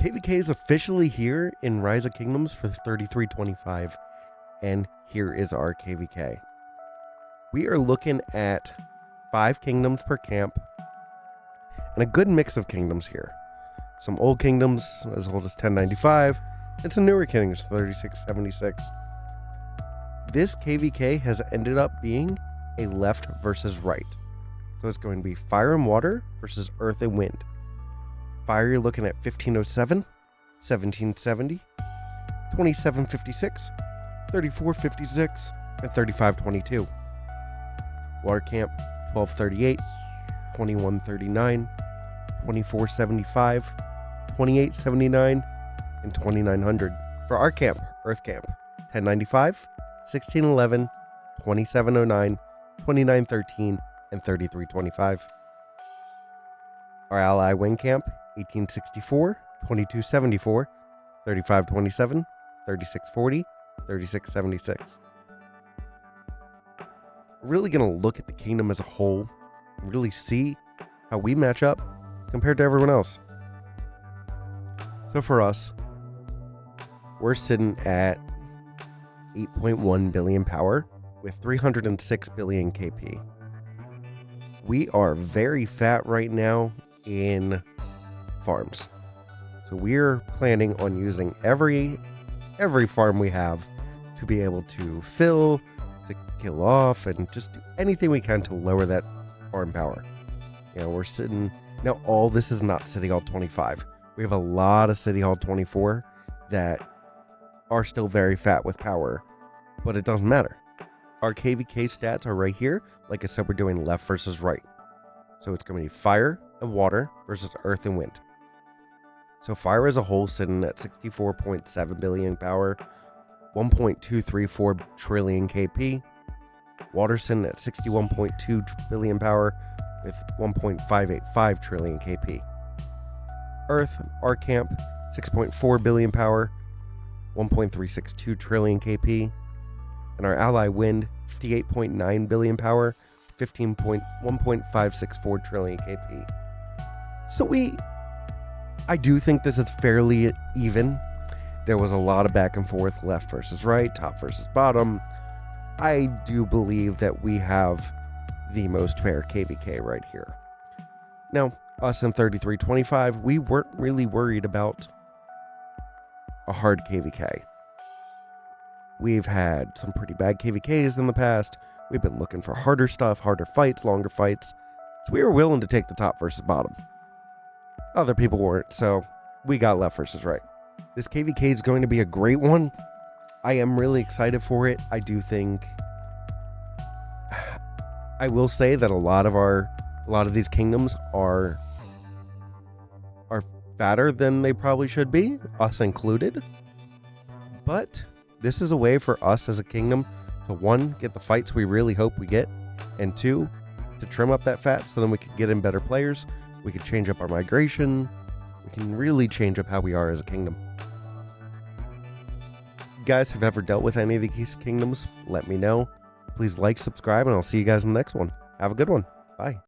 KVK is officially here in Rise of Kingdoms for 3325, and here is our KVK. We are looking at 5 kingdoms per camp, and a good mix of kingdoms here. Some old kingdoms as old as 1095, and some newer kingdoms 3676. This KVK has ended up being a left versus right. So it's going to be fire and water versus earth and wind. Fire, you're looking at 1507, 1770, 2756, 3456, and 3522. Water camp, 1238, 2139, 2475, 2879, and 2900. For our camp, earth camp, 1095, 1611, 2709, 2913, and 3325. Our ally wind camp, 1864, 2274, 3527, 3640, 3676. We're really going to look at the kingdom as a whole and really see how we match up compared to everyone else. So for us, we're sitting at 8.1 billion power with 306 billion KP. We are very fat right now in farms. So we're planning on using every farm we have to be able to fill, to kill off, and just do anything we can to lower that farm power. You know, we're sitting now, all this is not City Hall 25. We have a lot of City Hall 24 that are still very fat with power, but it doesn't matter. Our KVK stats are right here. Like I said, we're doing left versus right. So it's going to be fire and water versus earth and wind. So fire as a whole sitting at 64.7 billion power, 1.234 trillion KP. Water sitting at 61.2 billion power with 1.585 trillion KP. Earth, our camp, 6.4 billion power, 1.362 trillion KP. And our ally wind, 58.9 billion power, 1.564 trillion KP. So I do think this is fairly even. There was a lot of back and forth, left versus right, top versus bottom. I do believe that we have the most fair KVK right here. Now, us in 3325, we weren't really worried about a hard KVK. We've had some pretty bad KVKs in the past. We've been looking for harder stuff, harder fights, longer fights. So we were willing to take the top versus bottom. Other people weren't, so we got left versus right. This KVK is going to be a great one. I am really excited for it. I do think, I will say that a lot of these kingdoms are fatter than they probably should be, us included. But this is a way for us as a kingdom to, 1, get the fights we really hope we get, and 2, to trim up that fat so then we can get in better players. We can change up our migration. We can really change up how we are as a kingdom. If you guys have ever dealt with any of these kingdoms, let me know. Please like, subscribe, and I'll see you guys in the next one. Have a good one. Bye.